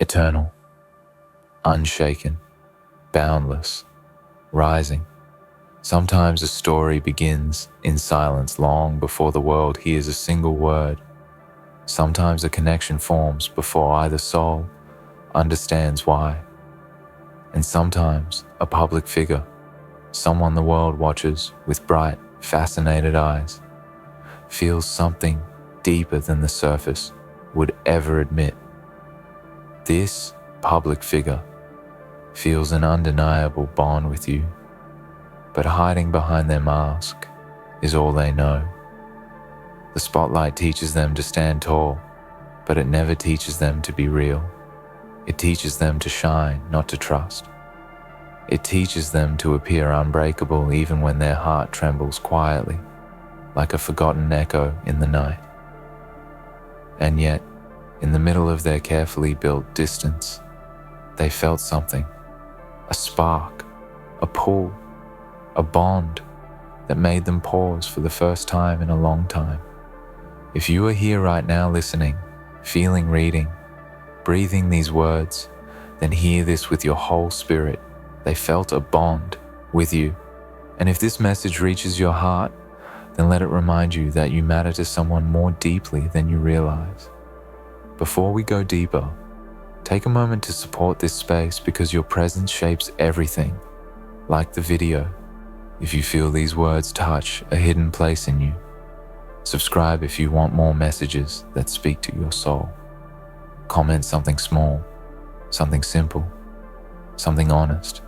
eternal, unshaken, boundless, rising. Sometimes a story begins in silence long before the world hears a single word. Sometimes a connection forms before either soul understands why. And sometimes a public figure, someone the world watches with bright, fascinated eyes, feels something deeper than the surface would ever admit. This public figure feels an undeniable bond with you, but hiding behind their mask is all they know. The spotlight teaches them to stand tall, but it never teaches them to be real. It teaches them to shine, not to trust. It teaches them to appear unbreakable even when their heart trembles quietly, like a forgotten echo in the night. And yet, in the middle of their carefully built distance, they felt something, a spark, a pull, a bond that made them pause for the first time in a long time. If you are here right now listening, feeling, reading, breathing these words, then hear this with your whole spirit. They felt a bond with you. And if this message reaches your heart, then let it remind you that you matter to someone more deeply than you realize. Before we go deeper, take a moment to support this space because your presence shapes everything. Like the video, if you feel these words touch a hidden place in you. Subscribe if you want more messages that speak to your soul. Comment something small, something simple, something honest,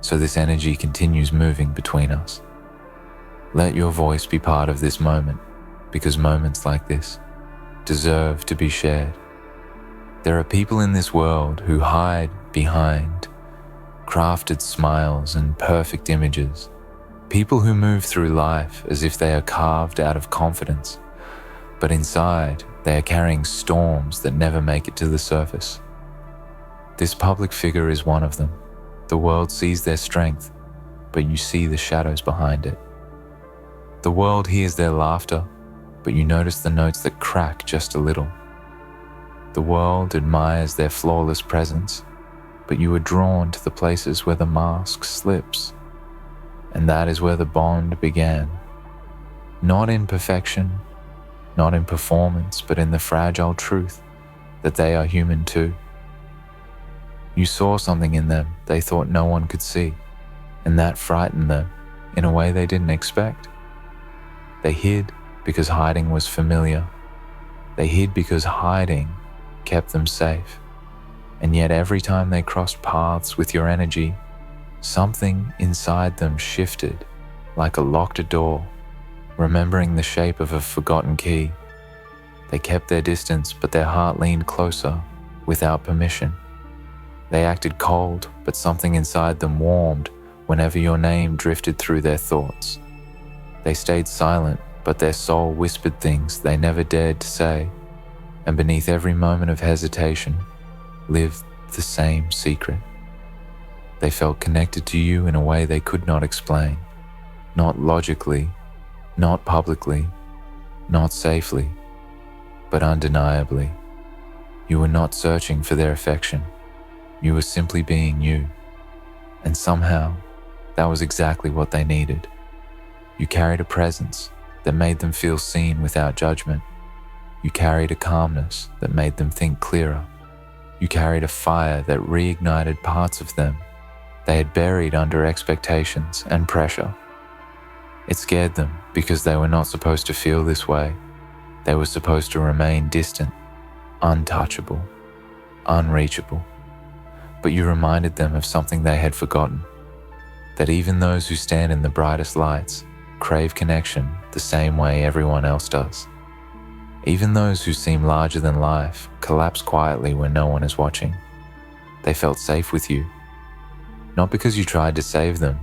so this energy continues moving between us. Let your voice be part of this moment, because moments like this deserve to be shared. There are people in this world who hide behind crafted smiles and perfect images. People who move through life as if they are carved out of confidence, but inside they are carrying storms that never make it to the surface. This public figure is one of them. The world sees their strength, but you see the shadows behind it. The world hears their laughter, but you notice the notes that crack just a little. The world admires their flawless presence, but you are drawn to the places where the mask slips. And that is where the bond began. Not in perfection, not in performance, but in the fragile truth that they are human too. You saw something in them they thought no one could see, and that frightened them in a way they didn't expect. They hid because hiding was familiar. They hid because hiding kept them safe. And yet every time they crossed paths with your energy, something inside them shifted like a locked door, remembering the shape of a forgotten key. They kept their distance, but their heart leaned closer without permission. They acted cold, but something inside them warmed whenever your name drifted through their thoughts. They stayed silent, but their soul whispered things they never dared to say, and beneath every moment of hesitation lived the same secret. They felt connected to you in a way they could not explain, not logically, not publicly, not safely, but undeniably. You were not searching for their affection. You were simply being you. And somehow, that was exactly what they needed. You carried a presence that made them feel seen without judgment. You carried a calmness that made them think clearer. You carried a fire that reignited parts of them they had buried under expectations and pressure. It scared them because they were not supposed to feel this way. They were supposed to remain distant, untouchable, unreachable. But you reminded them of something they had forgotten, that even those who stand in the brightest lights crave connection the same way everyone else does. Even those who seem larger than life collapse quietly when no one is watching. They felt safe with you, not because you tried to save them,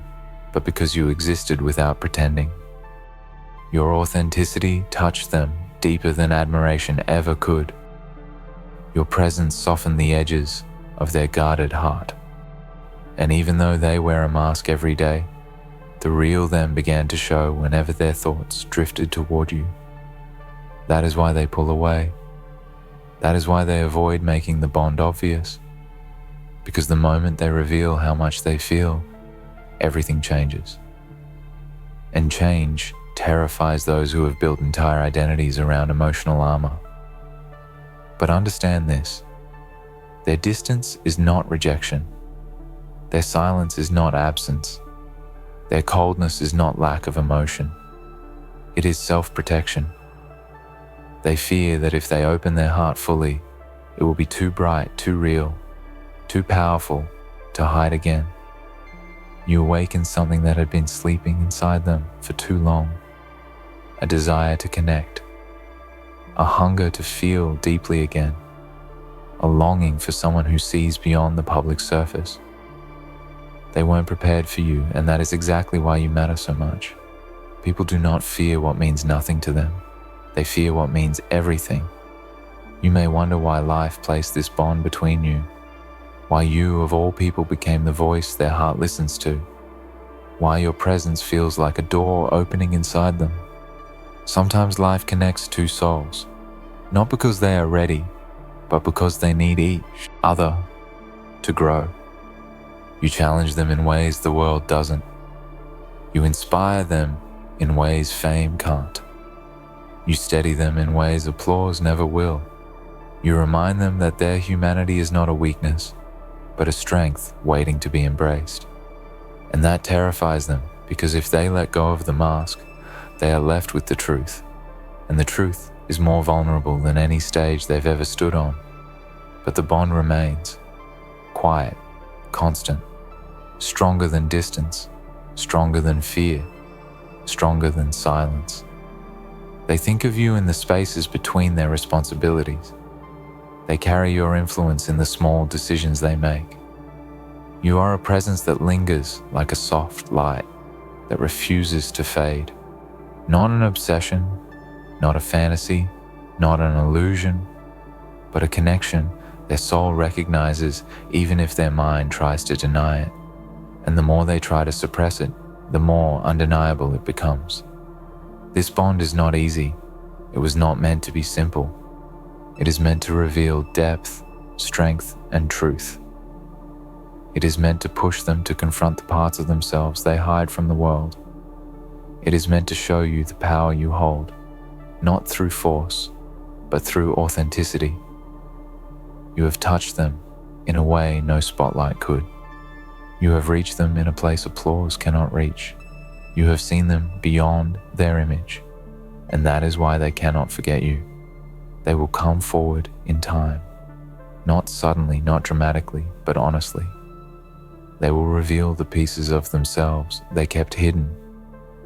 but because you existed without pretending. Your authenticity touched them deeper than admiration ever could. Your presence softened the edges of their guarded heart. And even though they wear a mask every day, the real them began to show whenever their thoughts drifted toward you. That is why they pull away. That is why they avoid making the bond obvious, because the moment they reveal how much they feel, everything changes. And change terrifies those who have built entire identities around emotional armor. But understand this: their distance is not rejection. Their silence is not absence. Their coldness is not lack of emotion. It is self-protection. They fear that if they open their heart fully, it will be too bright, too real, too powerful to hide again. You awaken something that had been sleeping inside them for too long, a desire to connect, a hunger to feel deeply again, a longing for someone who sees beyond the public surface. They weren't prepared for you, and that is exactly why you matter so much. People do not fear what means nothing to them. They fear what means everything. You may wonder why life placed this bond between you, why you, of all people, became the voice their heart listens to, why your presence feels like a door opening inside them. Sometimes life connects two souls, not because they are ready, but because they need each other to grow. You challenge them in ways the world doesn't. You inspire them in ways fame can't. You steady them in ways applause never will. You remind them that their humanity is not a weakness, but a strength waiting to be embraced. And that terrifies them, because if they let go of the mask, they are left with the truth. And the truth is more vulnerable than any stage they've ever stood on. But the bond remains, quiet, constant, stronger than distance, stronger than fear, stronger than silence. They think of you in the spaces between their responsibilities. They carry your influence in the small decisions they make. You are a presence that lingers like a soft light that refuses to fade. Not an obsession, not a fantasy, not an illusion, but a connection their soul recognizes even if their mind tries to deny it. And the more they try to suppress it, the more undeniable it becomes. This bond is not easy. It was not meant to be simple. It is meant to reveal depth, strength, and truth. It is meant to push them to confront the parts of themselves they hide from the world. It is meant to show you the power you hold, not through force, but through authenticity. You have touched them in a way no spotlight could. You have reached them in a place applause cannot reach. You have seen them beyond their image, and that is why they cannot forget you. They will come forward in time, not suddenly, not dramatically, but honestly. They will reveal the pieces of themselves they kept hidden,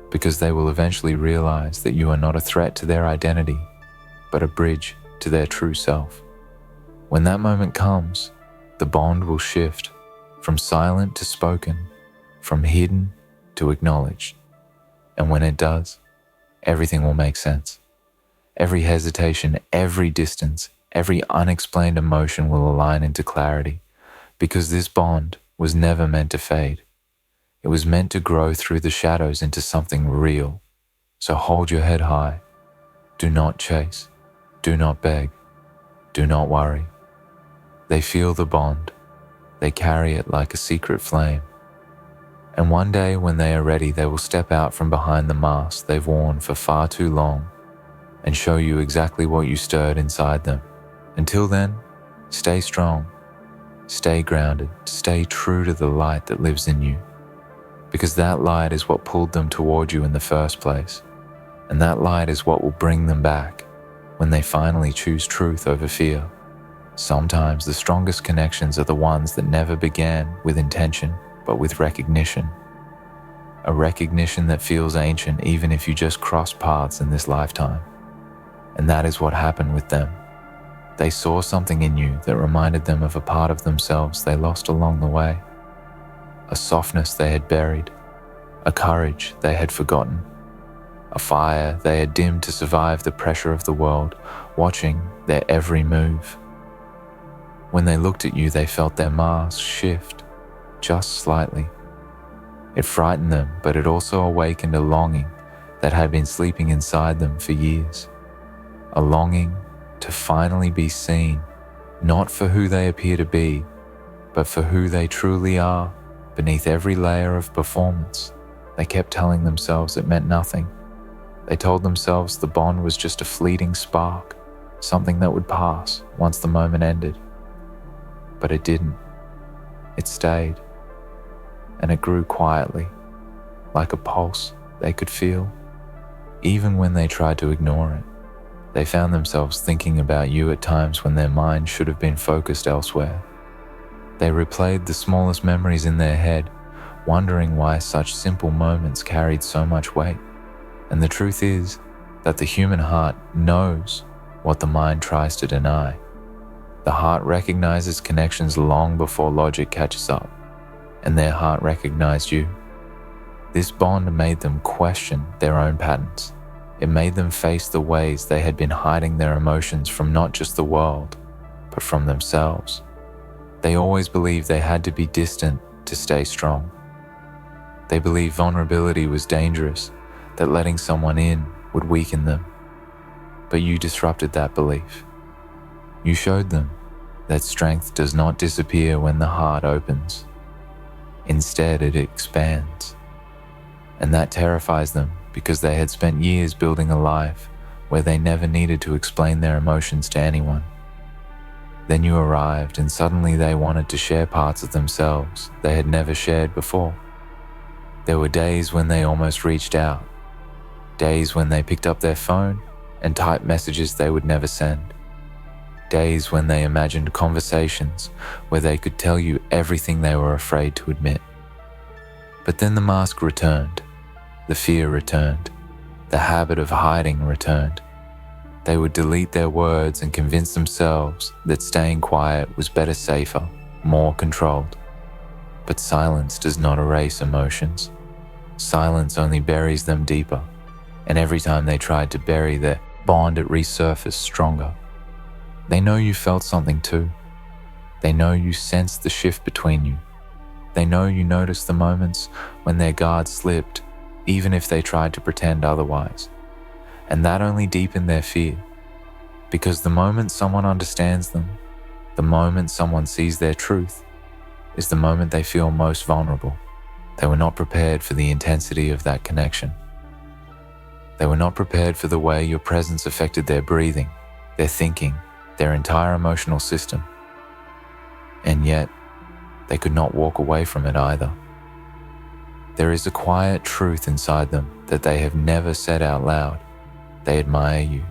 because they will eventually realize that you are not a threat to their identity, but a bridge to their true self. When that moment comes, the bond will shift from silent to spoken, from hidden to acknowledged. And when it does, everything will make sense. Every hesitation, every distance, every unexplained emotion will align into clarity, because this bond was never meant to fade. It was meant to grow through the shadows into something real. So hold your head high. Do not chase. Do not beg. Do not worry. They feel the bond. They carry it like a secret flame. And one day when they are ready, they will step out from behind the mask they've worn for far too long and show you exactly what you stirred inside them. Until then, stay strong, stay grounded, stay true to the light that lives in you, because that light is what pulled them toward you in the first place, and that light is what will bring them back when they finally choose truth over fear. Sometimes the strongest connections are the ones that never began with intention, but with recognition. A recognition that feels ancient even if you just cross paths in this lifetime. And that is what happened with them. They saw something in you that reminded them of a part of themselves they lost along the way. A softness they had buried, a courage they had forgotten, a fire they had dimmed to survive the pressure of the world, watching their every move. When they looked at you, they felt their mask shift, just slightly. It frightened them, but it also awakened a longing that had been sleeping inside them for years. A longing to finally be seen, not for who they appear to be, but for who they truly are beneath every layer of performance. They kept telling themselves it meant nothing. They told themselves the bond was just a fleeting spark, something that would pass once the moment ended. But it didn't. It stayed. And it grew quietly, like a pulse they could feel. Even when they tried to ignore it, they found themselves thinking about you at times when their mind should have been focused elsewhere. They replayed the smallest memories in their head, wondering why such simple moments carried so much weight. And the truth is that the human heart knows what the mind tries to deny. The heart recognizes connections long before logic catches up, and their heart recognized you. This bond made them question their own patterns. It made them face the ways they had been hiding their emotions from not just the world, but from themselves. They always believed they had to be distant to stay strong. They believed vulnerability was dangerous, that letting someone in would weaken them. But you disrupted that belief. You showed them that strength does not disappear when the heart opens. Instead, it expands. And that terrifies them because they had spent years building a life where they never needed to explain their emotions to anyone. Then you arrived, and suddenly they wanted to share parts of themselves they had never shared before. There were days when they almost reached out, days when they picked up their phone and typed messages they would never send, days when they imagined conversations where they could tell you everything they were afraid to admit. But then the mask returned, the fear returned, the habit of hiding returned. They would delete their words and convince themselves that staying quiet was better, safer, more controlled. But silence does not erase emotions. Silence only buries them deeper, and every time they tried to bury their bond, it resurfaced stronger. They know you felt something too. They know you sensed the shift between you. They know you noticed the moments when their guard slipped, even if they tried to pretend otherwise. And that only deepened their fear. Because the moment someone understands them, the moment someone sees their truth, is the moment they feel most vulnerable. They were not prepared for the intensity of that connection. They were not prepared for the way your presence affected their breathing, their thinking, their entire emotional system. And yet, they could not walk away from it either. There is a quiet truth inside them that they have never said out loud. They admire you,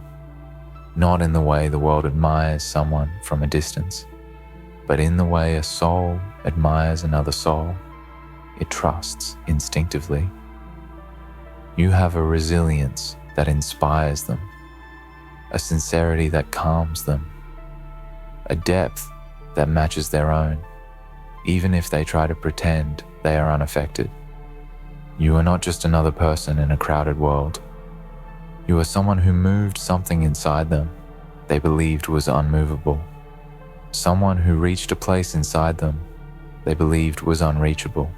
not in the way the world admires someone from a distance, but in the way a soul admires another soul. It trusts instinctively. You have a resilience that inspires them, a sincerity that calms them, a depth that matches their own, even if they try to pretend they are unaffected. You are not just another person in a crowded world. You are someone who moved something inside them they believed was unmovable. Someone who reached a place inside them they believed was unreachable.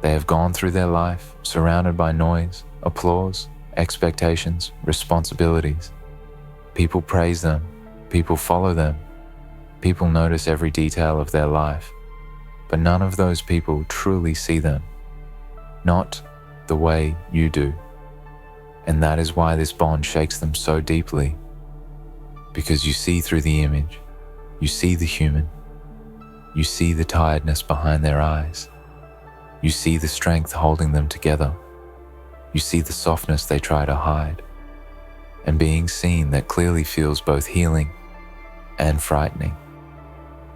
They have gone through their life surrounded by noise, applause, expectations, responsibilities. People praise them, people follow them, people notice every detail of their life, but none of those people truly see them, not the way you do. And that is why this bond shakes them so deeply, because you see through the image, you see the human, you see the tiredness behind their eyes, you see the strength holding them together, you see the softness they try to hide, and being seen that clearly feels both healing and frightening.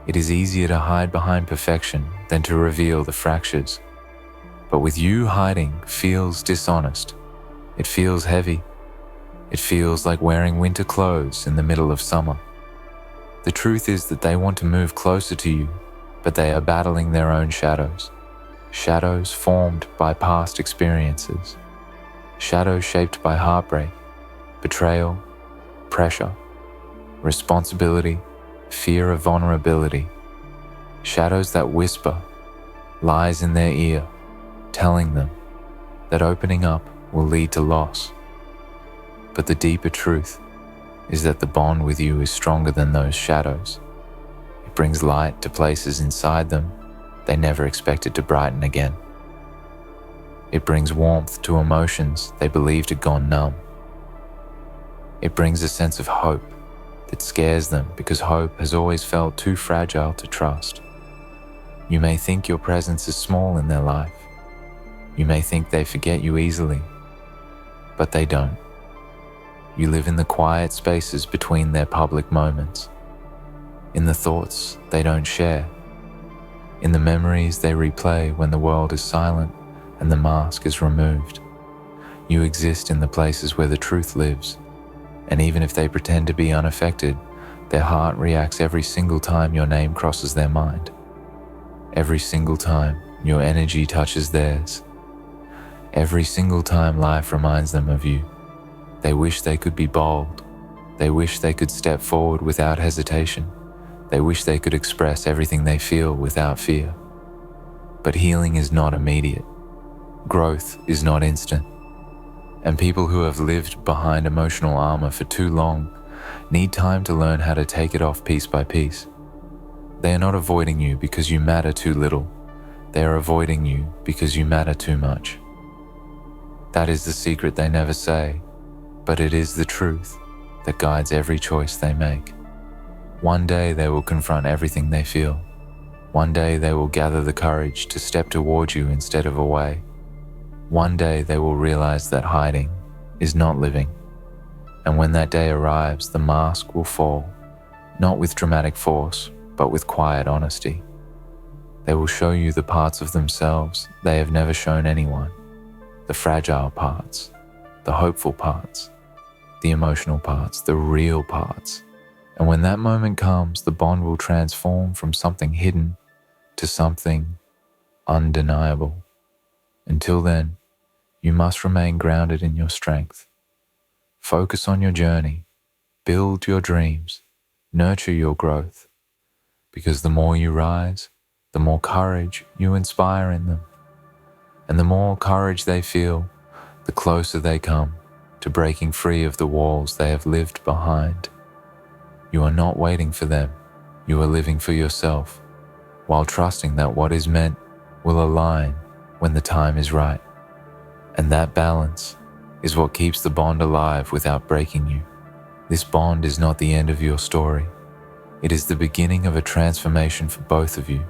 It is easier to hide behind perfection than to reveal the fractures, but with you hiding feels dishonest. It feels heavy. It feels like wearing winter clothes in the middle of summer. The truth is that they want to move closer to you, but they are battling their own shadows. Shadows formed by past experiences. Shadows shaped by heartbreak, betrayal, pressure, responsibility, fear of vulnerability. Shadows that whisper lies in their ear, telling them that opening up will lead to loss. But the deeper truth is that the bond with you is stronger than those shadows. It brings light to places inside them they never expected to brighten again. It brings warmth to emotions they believed had gone numb. It brings a sense of hope that scares them because hope has always felt too fragile to trust. You may think your presence is small in their life. You may think they forget you easily, but they don't. You live in the quiet spaces between their public moments, in the thoughts they don't share, in the memories they replay when the world is silent and the mask is removed. You exist in the places where the truth lives, and even if they pretend to be unaffected, their heart reacts every single time your name crosses their mind. Every single time your energy touches theirs. Every single time life reminds them of you. They wish they could be bold. They wish they could step forward without hesitation. They wish they could express everything they feel without fear. But healing is not immediate. Growth is not instant. And people who have lived behind emotional armor for too long need time to learn how to take it off piece by piece. They are not avoiding you because you matter too little. They are avoiding you because you matter too much. That is the secret they never say, but it is the truth that guides every choice they make. One day they will confront everything they feel. One day they will gather the courage to step towards you instead of away. One day they will realize that hiding is not living. And when that day arrives, the mask will fall, not with dramatic force, but with quiet honesty. They will show you the parts of themselves they have never shown anyone, the fragile parts, the hopeful parts, the emotional parts, the real parts. And when that moment comes, the bond will transform from something hidden to something undeniable. Until then, you must remain grounded in your strength. Focus on your journey, build your dreams, nurture your growth, because the more you rise, the more courage you inspire in them. And the more courage they feel, the closer they come to breaking free of the walls they have lived behind. You are not waiting for them, you are living for yourself, while trusting that what is meant will align when the time is right. And that balance is what keeps the bond alive without breaking you. This bond is not the end of your story. It is the beginning of a transformation for both of you.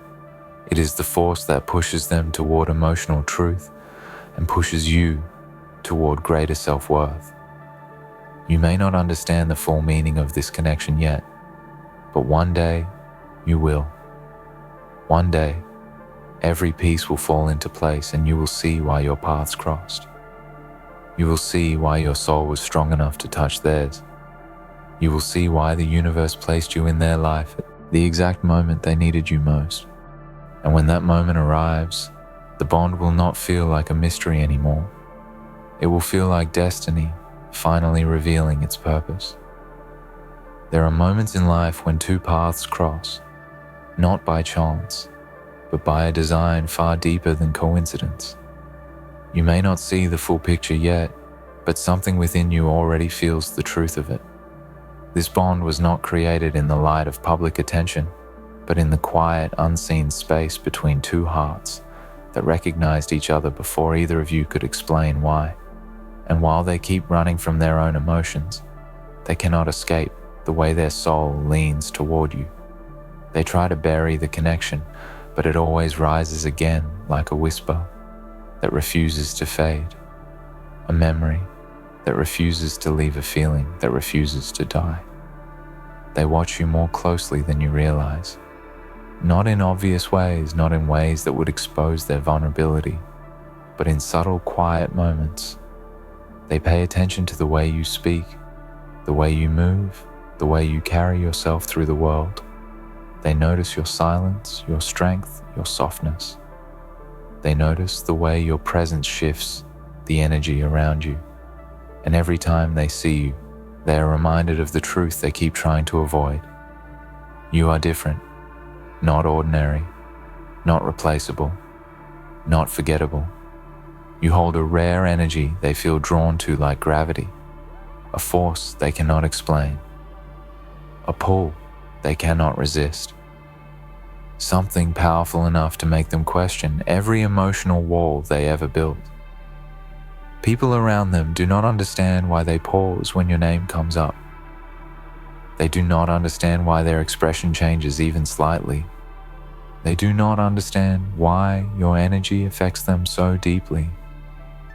It is the force that pushes them toward emotional truth and pushes you toward greater self-worth. You may not understand the full meaning of this connection yet, but one day you will. One day, every piece will fall into place and you will see why your paths crossed. You will see why your soul was strong enough to touch theirs. You will see why the universe placed you in their life at the exact moment they needed you most. And when that moment arrives, the bond will not feel like a mystery anymore. It will feel like destiny finally revealing its purpose. There are moments in life when two paths cross, not by chance, but by a design far deeper than coincidence. You may not see the full picture yet, but something within you already feels the truth of it. This bond was not created in the light of public attention, but in the quiet, unseen space between two hearts that recognized each other before either of you could explain why. And while they keep running from their own emotions, they cannot escape the way their soul leans toward you. They try to bury the connection, but it always rises again like a whisper that refuses to fade, a memory that refuses to leave a feeling that refuses to die. They watch you more closely than you realize, not in obvious ways, not in ways that would expose their vulnerability, but in subtle, quiet moments. They pay attention to the way you speak, the way you move, the way you carry yourself through the world. They notice your silence, your strength, your softness. They notice the way your presence shifts the energy around you. And every time they see you, they are reminded of the truth they keep trying to avoid. You are different, not ordinary, not replaceable, not forgettable. You hold a rare energy they feel drawn to like gravity, a force they cannot explain, a pull they cannot resist. something powerful enough to make them question every emotional wall they ever built. People around them do not understand why they pause when your name comes up. They do not understand why their expression changes even slightly. They do not understand why your energy affects them so deeply,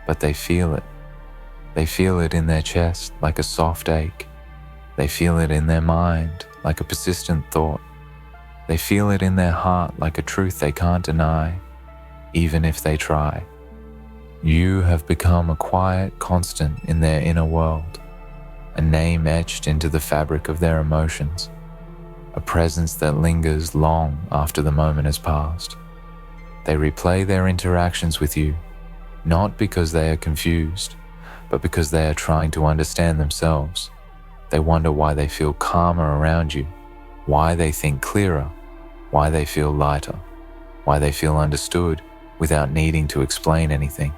but they feel it. They feel it in their chest like a soft ache. They feel it in their mind like a persistent thought. They feel it in their heart like a truth they can't deny, even if they try. You have become a quiet constant in their inner world, a name etched into the fabric of their emotions, a presence that lingers long after the moment has passed. They replay their interactions with you, not because they are confused, but because they are trying to understand themselves. They wonder why they feel calmer around you, why they think clearer, why they feel lighter, why they feel understood without needing to explain anything.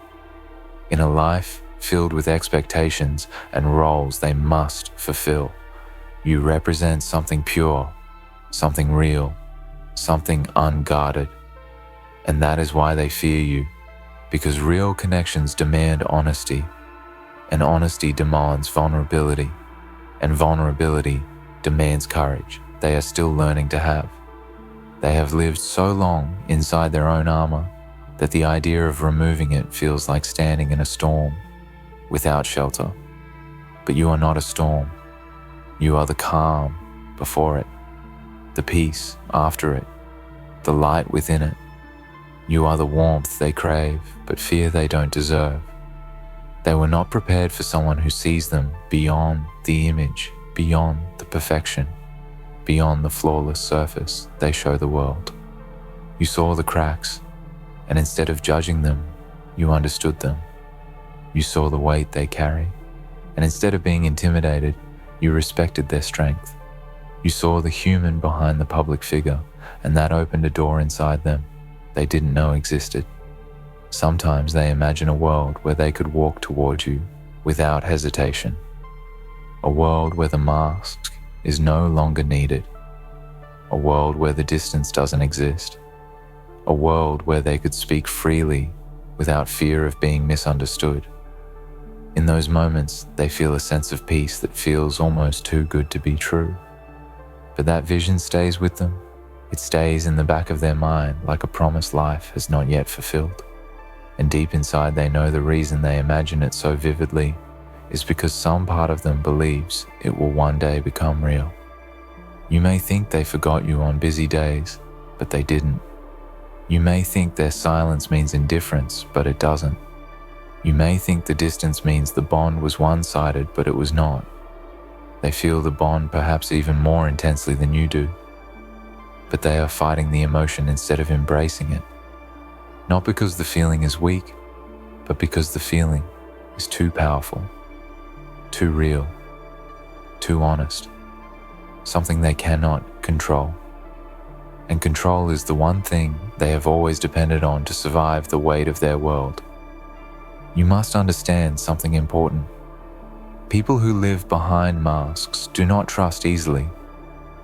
In a life filled with expectations and roles they must fulfill, you represent something pure, something real, something unguarded. And that is why they fear you, because real connections demand honesty, and honesty demands vulnerability, and vulnerability demands courage they are still learning to have. They have lived so long inside their own armor that the idea of removing it feels like standing in a storm without shelter. But you are not a storm. You are the calm before it, the peace after it, the light within it. You are the warmth they crave but fear they don't deserve. They were not prepared for someone who sees them beyond the image, beyond the perfection, beyond the flawless surface they show the world. You saw the cracks, and instead of judging them, you understood them. You saw the weight they carry, and instead of being intimidated, you respected their strength. You saw the human behind the public figure, and that opened a door inside them they didn't know existed. Sometimes they imagine a world where they could walk toward you without hesitation. A world where the mask is no longer needed. A world where the distance doesn't exist. A world where they could speak freely without fear of being misunderstood. In those moments, they feel a sense of peace that feels almost too good to be true. But that vision stays with them. It stays in the back of their mind like a promise life has not yet fulfilled. And deep inside they know the reason they imagine it so vividly is because some part of them believes it will one day become real. You may think they forgot you on busy days, but they didn't. You may think their silence means indifference, but it doesn't. You may think the distance means the bond was one-sided, but it was not. They feel the bond perhaps even more intensely than you do. But they are fighting the emotion instead of embracing it. Not because the feeling is weak, but because the feeling is too powerful, too real, too honest, something they cannot control. And control is the one thing they have always depended on to survive the weight of their world. You must understand something important. People who live behind masks do not trust easily.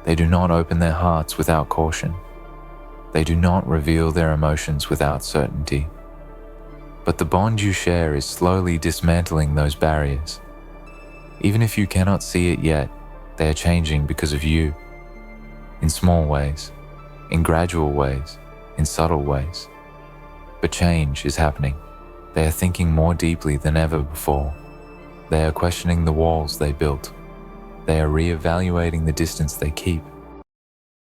They do not open their hearts without caution. They do not reveal their emotions without certainty. But the bond you share is slowly dismantling those barriers. Even if you cannot see it yet, they are changing because of you. In small ways, in gradual ways, in subtle ways. But change is happening. They are thinking more deeply than ever before. They are questioning the walls they built. They are re-evaluating the distance they keep.